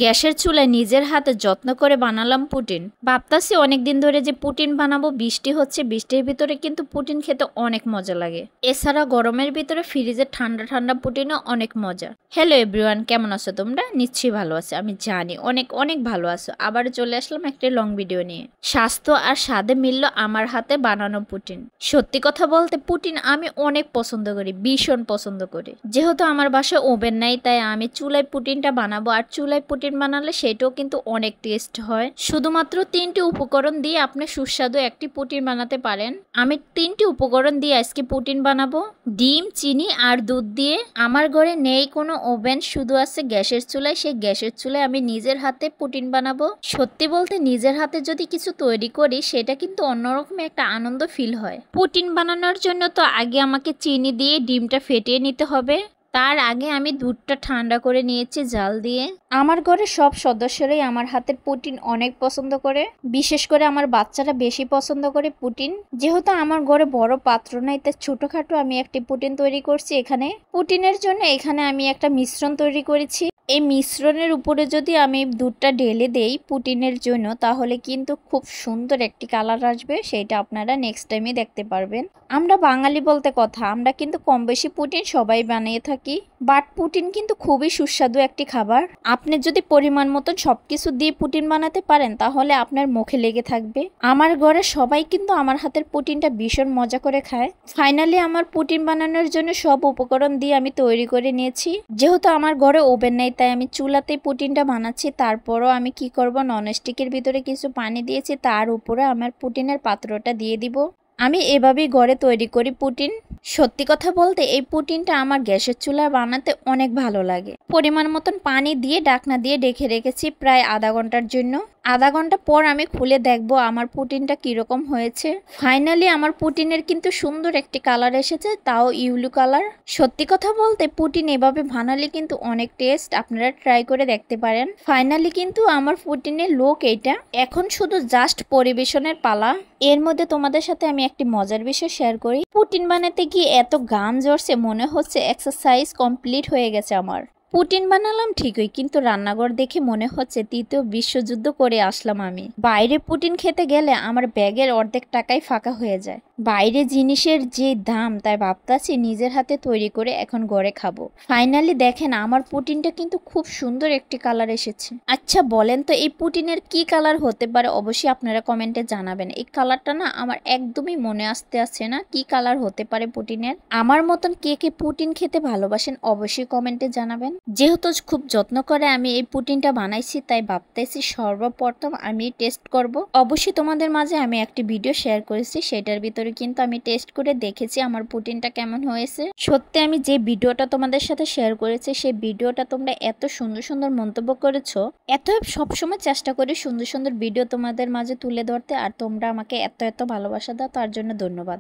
গ্যাসের চুলায় নিজের হাতে যত্ন করে বানালাম পুটিন। ভাবতাছি অনেকদিন ধরে যে পুটিন বানাবো, বৃষ্টি হচ্ছে, বৃষ্টির ভিতরে কিন্তু পুটিন খেতে অনেক মজা লাগে। এছাড়া গরমের ভিতরে ফ্রিজের ঠান্ডা ঠান্ডা পুটিনও অনেক মজা। হ্যালো এভরিওয়ান, কেমন আছো তোমরা? নিশ্চয়ই ভালো আছো, আমি জানি অনেক অনেক ভালো আছো। আবার চলে আসলাম একটা লং ভিডিও নিয়ে। স্বাস্থ্য আর স্বাদে মিলল আমার হাতে বানানো পুটিন। সত্যি কথা বলতে পুটিন আমি অনেক পছন্দ করি, ভীষণ পছন্দ করি। যেহেতু আমার বাসায় ওভেন নাই, তাই আমি চুলায় পুটিনটা বানাবো। আর চুলায় পুটিন বানালে সেটাও কিন্তু অনেক টেস্ট হয়। শুধুমাত্র 3টি উপকরণ দিয়ে আপনি সুস্বাদু একটি পুটিন বানাতে পারেন। আমি 3টি উপকরণ দিয়ে আজকে পুটিন বানাবো, ডিম, চিনি আর দুধ দিয়ে। আমার ঘরে নেই কোনো ওভেন, শুধু আছে গ্যাসের চুলায়। সেই গ্যাসের চুলায় আমি নিজের হাতে পুটিন বানাবো। সত্যি বলতে নিজের হাতে যদি কিছু তৈরি করি সেটা কিন্তু অন্যরকম একটা আনন্দ ফিল হয়। পুটিন বানানোর জন্য তো আগে আমাকে চিনি দিয়ে ডিমটা ফেটিয়ে নিতে হবে। তার আগে আমি দুধটা ঠান্ডা করে নিয়েছি জাল দিয়ে। আমার ঘরে সব সদস্যরাই আমার হাতের পুটিন অনেক পছন্দ করে, বিশেষ করে আমার বাচ্চারা বেশি পছন্দ করে পুটিন। যেহেতু আমার ঘরে বড় পাত্র নাই, তাই ছোটখাটো আমি একটি পুটিন তৈরি করছি। এখানে পুটিনের জন্য এখানে আমি একটা মিশ্রণ তৈরি করেছি। এই মিশ্রণের উপরে যদি আমি দুধটা ঢেলে দেই পুটিনের জন্য, তাহলে কিন্তু খুব সুন্দর একটি কালার আসবে। সেটা আপনারা নেক্সট টাইমে দেখতে পারবেন। আমরা বাঙালি বলতে কথা, আমরা কিন্তু কম বেশি পুটিন সবাই বানিয়ে থাকি। বাট পুটিন কিন্তু খুবই সুস্বাদু একটি খাবার। আপনি যদি পরিমাণ মতন সবকিছু দিয়ে পুটিন বানাতে পারেন, তাহলে আপনার মুখে লেগে থাকবে। আমার ঘরে সবাই কিন্তু আমার হাতের পুটিনটা ভীষণ মজা করে খায়। ফাইনালি আমার পুটিন বানানোর জন্য সব উপকরণ দিয়ে আমি তৈরি করে নিয়েছি। যেহেতু আমার ঘরে ওভেন নেই, তাই আমি চুলাতেই পুটিনটা বানাচ্ছি। তারপরও আমি কি করব, ননস্টিকের ভিতরে কিছু পানি দিয়েছি, তার উপরে আমার পুটিনের পাত্রটা দিয়ে দিব। আমি এভাবেই ঘরে তৈরি করি পুটিন। সত্যি কথা বলতে এই পুটিনটা আমার গ্যাসের চুলায় বানাতে অনেক ভালো লাগে। পরিমাণ মতন পানি দিয়ে ঢাকনা দিয়ে ঢেকে রেখেছি প্রায় আধা ঘন্টার জন্য। আধা ঘন্টা পর আমি খুলে দেখবো আমার পুটিনটা কিরকম হয়েছে। ফাইনালি আমার পুটিনের কিন্তু সুন্দর একটি কালার এসেছে, তাও ইউলু কালার। সত্যি কথা বলতে পুটিন এভাবে বানালে কিন্তু অনেক টেস্ট, আপনারা ট্রাই করে দেখতে পারেন। ফাইনালি কিন্তু আমার পুটিনের লুক এইটা। এখন শুধু জাস্ট পরিবেশনের পালা। এর মধ্যে তোমাদের সাথে আমি একটি মজার বিষয় শেয়ার করি। পুটিন বানাতে গিয়ে এত ঘাম ঝরছে, মনে হচ্ছে এক্সারসাইজ কমপ্লিট হয়ে গেছে আমার। পুটিন বানালাম ঠিকই, কিন্তু রান্নাঘর দেখে মনে হচ্ছে তৃতীয় বিশ্বযুদ্ধ করে আসলাম আমি। বাইরে পুটিন খেতে গেলে আমার ব্যাগের অর্ধেক টাকাই ফাঁকা হয়ে যায়। বাইরে জিনিসের যে দাম, তাই ভাবতাছি নিজের হাতে তৈরি করে এখন ঘরে খাবো। ফাইনালি দেখেন আমার পুটিনটা কিন্তু খুব সুন্দর একটি কালার এসেছে। আচ্ছা বলেন তো এই পুটিনের কি কালার হতে পারে? অবশ্যই আপনারা কমেন্টে জানাবেন। এই কালারটা না আমার একদমই মনে আসছে না কি কালার হতে পারে পুটিনের। আমার মতন কে কে পুটিন খেতে ভালোবাসেন অবশ্যই কমেন্টে জানাবেন। যেহেতু খুব যত্ন করে আমি এই পুটিনটা বানাইছি, তাই ভাবতেছি সর্বপ্রথম আমি টেস্ট করব। অবশ্যই তোমাদের মাঝে আমি একটি ভিডিও শেয়ার করেছি, সেটার ভিতরে কিন্তু আমি টেস্ট করে দেখেছি আমার পুটিনটা কেমন হয়েছে। সত্যি আমি যে ভিডিওটা তোমাদের সাথে শেয়ার করেছি, সেই ভিডিওটা তোমরা এত সুন্দর সুন্দর মন্তব্য করেছো। এত সবসময় চেষ্টা করি সুন্দর সুন্দর ভিডিও তোমাদের মাঝে তুলে ধরতে, আর তোমরা আমাকে এত এত ভালোবাসা দাও, তার জন্য ধন্যবাদ।